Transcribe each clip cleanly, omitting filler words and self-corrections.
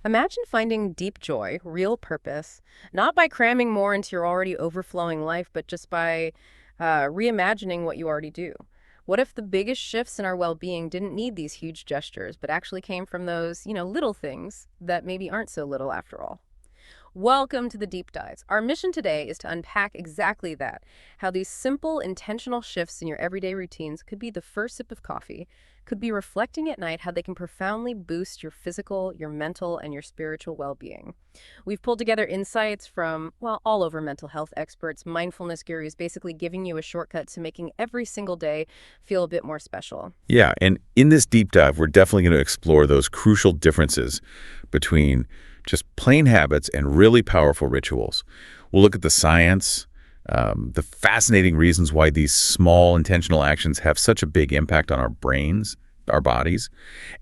Imagine finding deep joy, real purpose, not by cramming more into your already overflowing life, but just by reimagining what you already do. What if the biggest shifts in our well-being didn't need these huge gestures, but actually came from those, little things that maybe aren't so little after all? Welcome to the Deep Dives. Our mission today is to unpack exactly that, how these simple, intentional shifts in your everyday routines could be the first sip of coffee, could be reflecting at night how they can profoundly boost your physical, your mental, and your spiritual well-being. We've pulled together insights from, well, all over mental health experts, mindfulness gurus, basically giving you a shortcut to making every single day feel a bit more special. Yeah, and in this deep dive, we're definitely going to explore those crucial differences between just plain habits and really powerful rituals. We'll look at the science, the fascinating reasons why these small intentional actions have such a big impact on our brains, our bodies.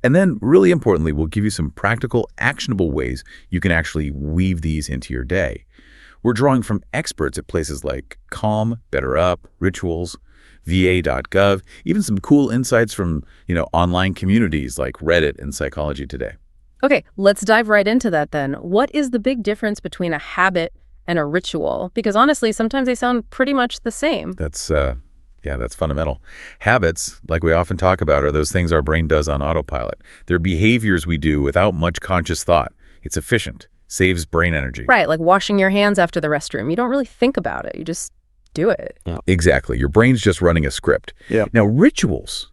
And then, really importantly, we'll give you some practical, actionable ways you can actually weave these into your day. We're drawing from experts at places like Calm, BetterUp, Rituals, va.gov, even some cool insights from, online communities like Reddit and Psychology Today. Okay, let's dive right into that then. What is the big difference between a habit and a ritual? Because honestly, sometimes they sound pretty much the same. That's fundamental. Habits, like we often talk about, are those things our brain does on autopilot. They're behaviors we do without much conscious thought. It's efficient, saves brain energy. Right, like washing your hands after the restroom. You don't really think about it. You just do it. Yeah. Exactly. Your brain's just running a script. Yeah. Now, rituals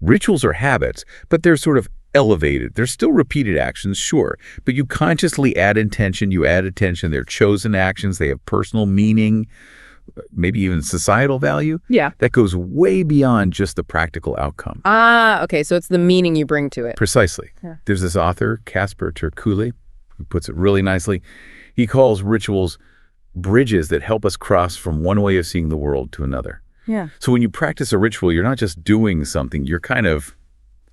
are habits, but they're sort of elevated. They're still repeated actions, sure, but you consciously add intention, you add attention. They're chosen actions. They have personal meaning, maybe even societal value. Yeah. That goes way beyond just the practical outcome. Okay, so it's the meaning you bring to it. Precisely. Yeah. There's this author, Casper ter Kuile, who puts it really nicely. He calls rituals bridges that help us cross from one way of seeing the world to another. Yeah. So when you practice a ritual, you're not just doing something, you're kind of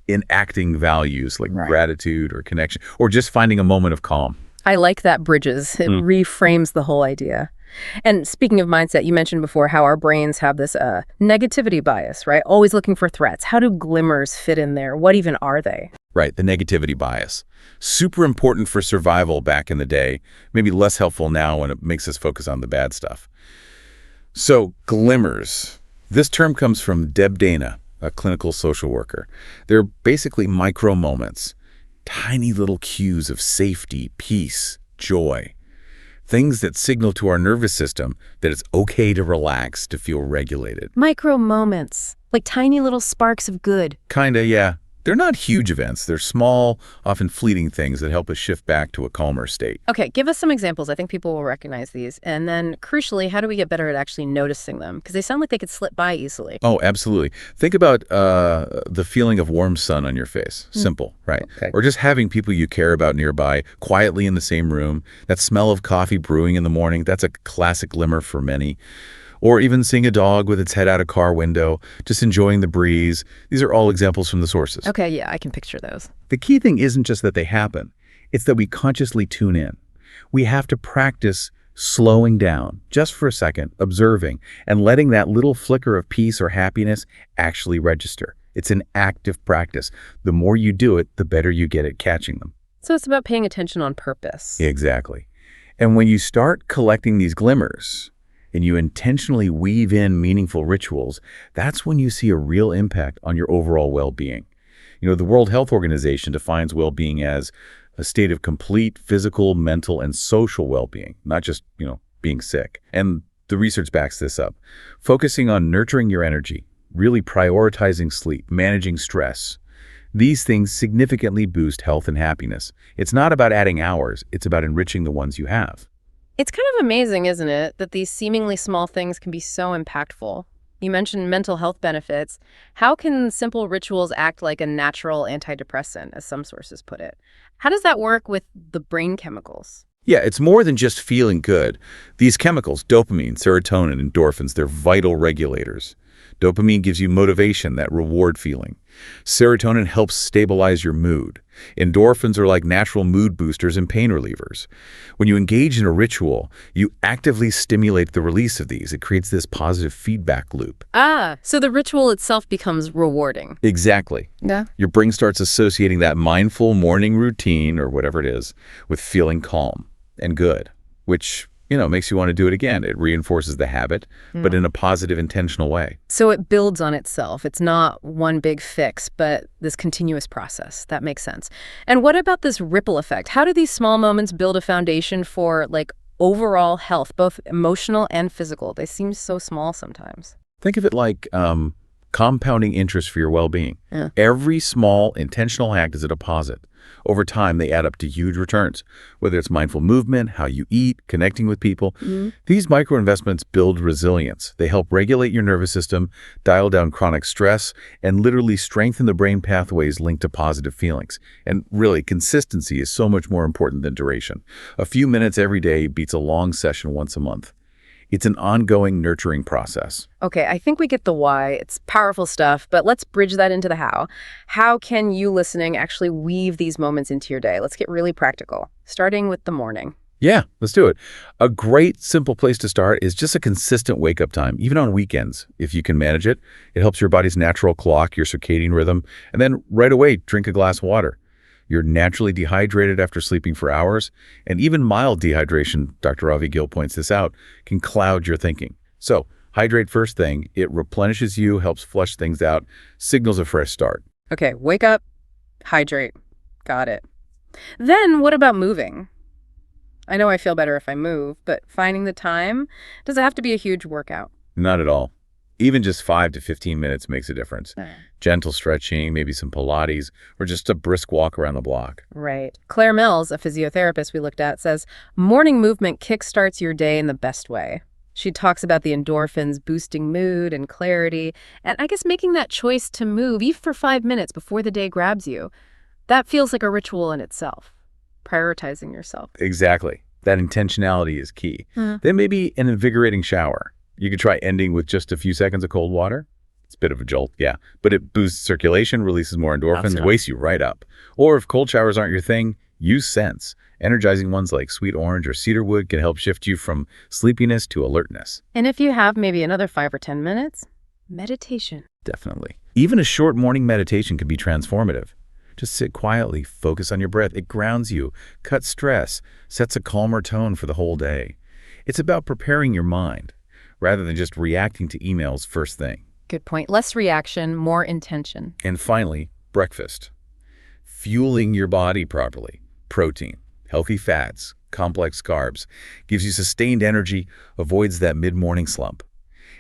enacting values like gratitude or connection, or just finding a moment of calm. I like that, bridges. It reframes the whole idea. And speaking of mindset, you mentioned before how our brains have this negativity bias, right? Always looking for threats. How do glimmers fit in there? What even are they? Right, the negativity bias. Super important for survival back in the day, maybe less helpful now when it makes us focus on the bad stuff. So, glimmers. This term comes from Deb Dana, a clinical social worker. They're basically micro moments, tiny little cues of safety, peace, joy, things that signal to our nervous system that it's okay to relax, to feel regulated. Micro moments, like tiny little sparks of good. Kinda, yeah. They're not huge events. They're small, often fleeting things that help us shift back to a calmer state. Okay, give us some examples. I think people will recognize these. And then, crucially, how do we get better at actually noticing them? Because they sound like they could slip by easily. Oh, absolutely. Think about the feeling of warm sun on your face. Simple, right? Okay. Or just having people you care about nearby, quietly in the same room. That smell of coffee brewing in the morning, that's a classic glimmer for many. Or even seeing a dog with its head out a car window, just enjoying the breeze. These are all examples from the sources. Okay, yeah, I can picture those. The key thing isn't just that they happen. It's that we consciously tune in. We have to practice slowing down, just for a second, observing, and letting that little flicker of peace or happiness actually register. It's an active practice. The more you do it, the better you get at catching them. So it's about paying attention on purpose. Exactly. And when you start collecting these glimmers, and you intentionally weave in meaningful rituals, that's when you see a real impact on your overall well-being. The World Health Organization defines well-being as a state of complete physical, mental, and social well-being, not just, being sick. And the research backs this up. Focusing on nurturing your energy, really prioritizing sleep, managing stress, these things significantly boost health and happiness. It's not about adding hours, it's about enriching the ones you have. It's kind of amazing, isn't it, that these seemingly small things can be so impactful. You mentioned mental health benefits. How can simple rituals act like a natural antidepressant, as some sources put it? How does that work with the brain chemicals? Yeah, it's more than just feeling good. These chemicals, dopamine, serotonin, endorphins, they're vital regulators. Dopamine gives you motivation, that reward feeling. Serotonin helps stabilize your mood. Endorphins are like natural mood boosters and pain relievers. When you engage in a ritual, you actively stimulate the release of these. It creates this positive feedback loop. Ah, so the ritual itself becomes rewarding. Exactly. Yeah. Your brain starts associating that mindful morning routine, or whatever it is, with feeling calm and good, which makes you want to do it again. It reinforces the habit, but in a positive, intentional way. So it builds on itself. It's not one big fix, but this continuous process. That makes sense. And what about this ripple effect? How do these small moments build a foundation for, like, overall health, both emotional and physical? They seem so small sometimes. Think of it like compounding interest for your well-being. Yeah. Every small, intentional act is a deposit. Over time, they add up to huge returns, whether it's mindful movement, how you eat, connecting with people. These micro-investments build resilience. They help regulate your nervous system, dial down chronic stress, and literally strengthen the brain pathways linked to positive feelings. And really, consistency is so much more important than duration. A few minutes every day beats a long session once a month. It's an ongoing nurturing process. Okay, I think we get the why. It's powerful stuff, but let's bridge that into the how. How can you listening actually weave these moments into your day? Let's get really practical, starting with the morning. Yeah, let's do it. A great, simple place to start is just a consistent wake-up time, even on weekends. If you can manage it, it helps your body's natural clock, your circadian rhythm, and then right away, drink a glass of water. You're naturally dehydrated after sleeping for hours, and even mild dehydration, Dr. Ravi Gill points this out, can cloud your thinking. So, hydrate first thing. It replenishes you, helps flush things out, signals a fresh start. Okay, wake up, hydrate. Got it. Then what about moving? I know I feel better if I move, but finding the time, does it have to be a huge workout? Not at all. Even just 5 to 15 minutes makes a difference. All right. Gentle stretching, maybe some Pilates, or just a brisk walk around the block. Right. Claire Mills, a physiotherapist we looked at, says morning movement kickstarts your day in the best way. She talks about the endorphins boosting mood and clarity, and I guess making that choice to move even for 5 minutes before the day grabs you, that feels like a ritual in itself, prioritizing yourself. Exactly. That intentionality is key. Then maybe an invigorating shower. You could try ending with just a few seconds of cold water. It's a bit of a jolt, yeah, but it boosts circulation, releases more endorphins, wakes you right up. Or if cold showers aren't your thing, use scents. Energizing ones like sweet orange or cedarwood can help shift you from sleepiness to alertness. And if you have maybe another 5 or 10 minutes, meditation. Definitely. Even a short morning meditation can be transformative. Just sit quietly, focus on your breath. It grounds you, cuts stress, sets a calmer tone for the whole day. It's about preparing your mind, rather than just reacting to emails first thing. Good point. Less reaction, more intention. And finally, breakfast. Fueling your body properly. Protein, healthy fats, complex carbs. Gives you sustained energy, avoids that mid-morning slump.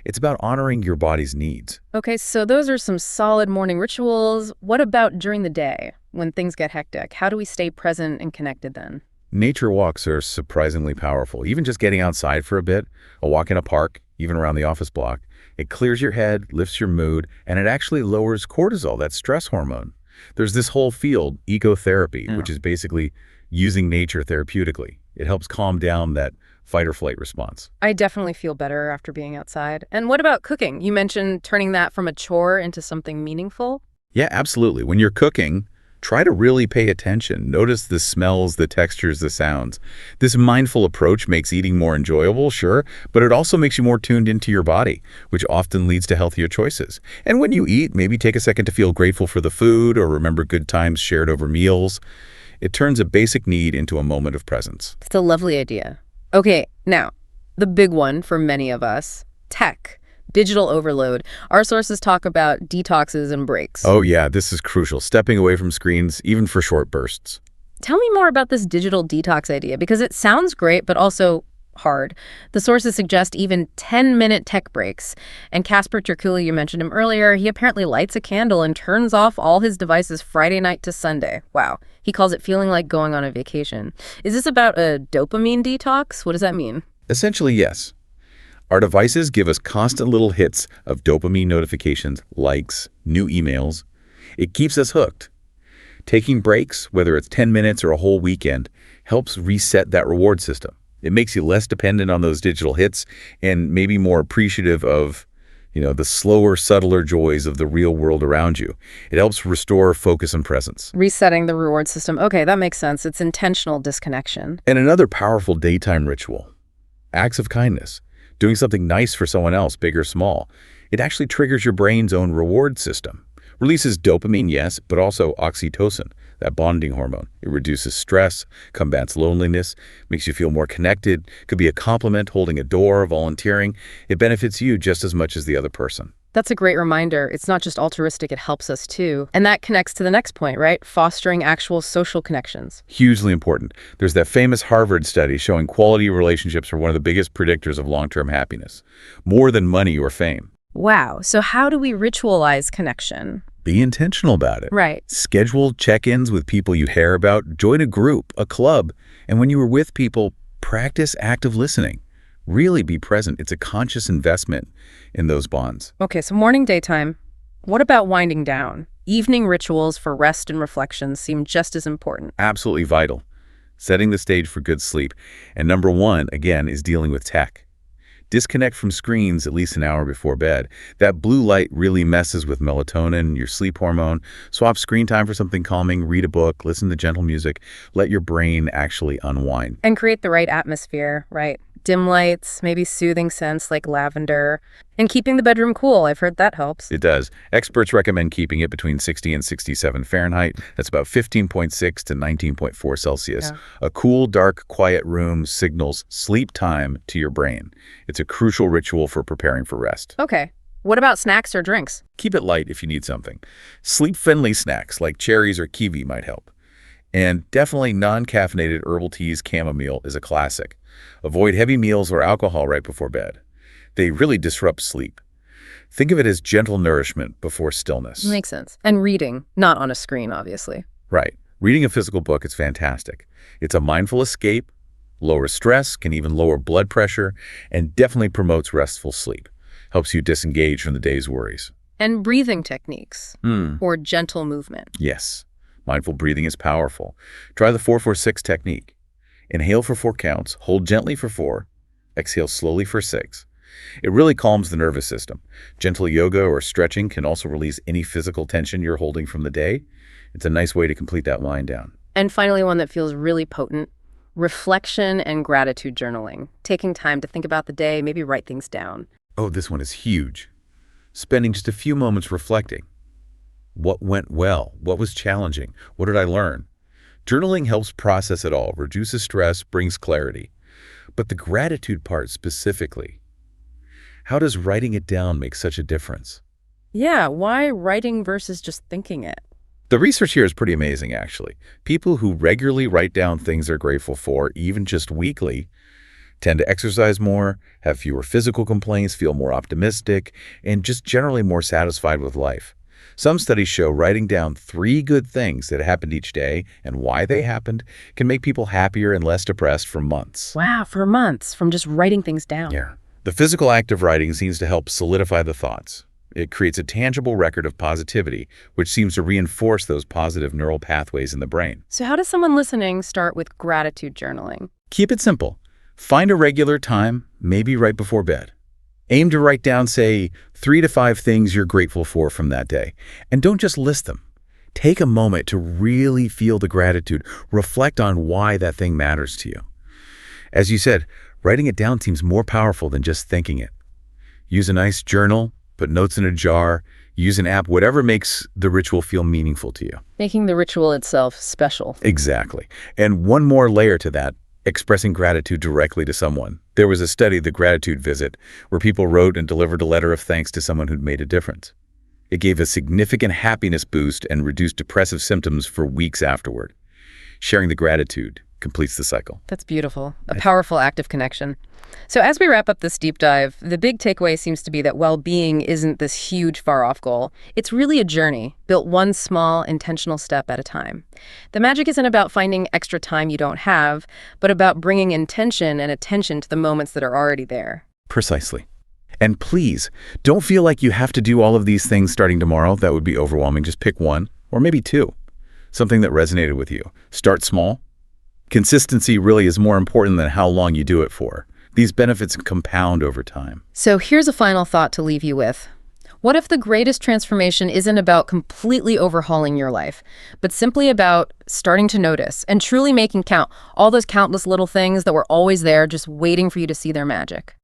It's about honoring your body's needs. Okay, so those are some solid morning rituals. What about during the day, when things get hectic? How do we stay present and connected then? Nature walks are surprisingly powerful. Even just getting outside for a bit, a walk in a park, even around the office block, it clears your head, lifts your mood, and it actually lowers cortisol, that stress hormone. There's this whole field, ecotherapy, which is basically using nature therapeutically. It helps calm down that fight or flight response. I definitely feel better after being outside. And what about cooking? You mentioned turning that from a chore into something meaningful. Yeah, absolutely. When you're cooking, try to really pay attention. Notice the smells, the textures, the sounds. This mindful approach makes eating more enjoyable, sure, but it also makes you more tuned into your body, which often leads to healthier choices. And when you eat, maybe take a second to feel grateful for the food or remember good times shared over meals. It turns a basic need into a moment of presence. It's a lovely idea. Okay, now, the big one for many of us, tech. Digital overload. Our sources talk about detoxes and breaks. Oh yeah, this is crucial. Stepping away from screens, even for short bursts. Tell me more about this digital detox idea, because it sounds great, but also hard. The sources suggest even 10-minute tech breaks. And Casper Terkula, you mentioned him earlier, he apparently lights a candle and turns off all his devices Friday night to Sunday. Wow. He calls it feeling like going on a vacation. Is this about a dopamine detox? What does that mean? Essentially, yes. Our devices give us constant little hits of dopamine notifications, likes, new emails. It keeps us hooked. Taking breaks, whether it's 10 minutes or a whole weekend, helps reset that reward system. It makes you less dependent on those digital hits and maybe more appreciative of, The slower, subtler joys of the real world around you. It helps restore focus and presence. Resetting the reward system. Okay, that makes sense. It's intentional disconnection. And another powerful daytime ritual, acts of kindness. Doing something nice for someone else, big or small. It actually triggers your brain's own reward system. Releases dopamine, yes, but also oxytocin, that bonding hormone. It reduces stress, combats loneliness, makes you feel more connected. Could be a compliment, holding a door, volunteering. It benefits you just as much as the other person. That's a great reminder. It's not just altruistic, it helps us too. And that connects to the next point, right? Fostering actual social connections. Hugely important. There's that famous Harvard study showing quality relationships are one of the biggest predictors of long-term happiness, more than money or fame. Wow. So how do we ritualize connection? Be intentional about it. Right. Schedule check-ins with people you care about, join a group, a club, and when you are with people, practice active listening. Really be present. It's a conscious investment in those bonds. Okay, so morning, daytime. What about winding down? Evening rituals for rest and reflection seem just as important. Absolutely vital. Setting the stage for good sleep. And number one, again, is dealing with tech. Disconnect from screens at least an hour before bed. That blue light really messes with melatonin, your sleep hormone. Swap screen time for something calming, read a book, listen to gentle music. Let your brain actually unwind. And create the right atmosphere, right? Dim lights, maybe soothing scents like lavender, and keeping the bedroom cool. I've heard that helps. It does. Experts recommend keeping it between 60 and 67 Fahrenheit. That's about 15.6 to 19.4 Celsius. Yeah. A cool, dark, quiet room signals sleep time to your brain. It's a crucial ritual for preparing for rest. Okay. What about snacks or drinks? Keep it light if you need something. Sleep-friendly snacks like cherries or kiwi might help. And definitely non-caffeinated herbal teas, chamomile is a classic. Avoid heavy meals or alcohol right before bed. They really disrupt sleep. Think of it as gentle nourishment before stillness. Makes sense. And reading, not on a screen, obviously. Right. Reading a physical book is fantastic. It's a mindful escape, lowers stress, can even lower blood pressure, and definitely promotes restful sleep. Helps you disengage from the day's worries. And breathing techniques or gentle movement. Yes. Mindful breathing is powerful. Try the 4-4-6 technique. Inhale for 4 counts, hold gently for 4, exhale slowly for 6. It really calms the nervous system. Gentle yoga or stretching can also release any physical tension you're holding from the day. It's a nice way to complete that wind down. And finally, one that feels really potent, reflection and gratitude journaling. Taking time to think about the day, maybe write things down. Oh, this one is huge. Spending just a few moments reflecting. What went well? What was challenging? What did I learn? Journaling helps process it all, reduces stress, brings clarity. But the gratitude part specifically, how does writing it down make such a difference? Yeah, why writing versus just thinking it? The research here is pretty amazing, actually. People who regularly write down things they're grateful for, even just weekly, tend to exercise more, have fewer physical complaints, feel more optimistic, and just generally more satisfied with life. Some studies show writing down 3 good things that happened each day and why they happened can make people happier and less depressed for months. Wow, for months from just writing things down. Yeah. The physical act of writing seems to help solidify the thoughts. It creates a tangible record of positivity, which seems to reinforce those positive neural pathways in the brain. So how does someone listening start with gratitude journaling? Keep it simple. Find a regular time, maybe right before bed. Aim to write down, say, 3 to 5 things you're grateful for from that day. And don't just list them. Take a moment to really feel the gratitude. Reflect on why that thing matters to you. As you said, writing it down seems more powerful than just thinking it. Use a nice journal, put notes in a jar, use an app, whatever makes the ritual feel meaningful to you. Making the ritual itself special. Exactly. And one more layer to that, expressing gratitude directly to someone. There was a study, The Gratitude Visit, where people wrote and delivered a letter of thanks to someone who'd made a difference. It gave a significant happiness boost and reduced depressive symptoms for weeks afterward. Sharing the gratitude completes the cycle. That's beautiful. A powerful act of connection. So as we wrap up this deep dive, the big takeaway seems to be that well-being isn't this huge far-off goal. It's really a journey, built one small, intentional step at a time. The magic isn't about finding extra time you don't have, but about bringing intention and attention to the moments that are already there. Precisely. And please, don't feel like you have to do all of these things starting tomorrow. That would be overwhelming. Just pick one, or maybe 2. Something that resonated with you. Start small. Consistency really is more important than how long you do it for. these benefits compound over time. So here's a final thought to leave you with. What if the greatest transformation isn't about completely overhauling your life, but simply about starting to notice and truly making count all those countless little things that were always there just waiting for you to see their magic?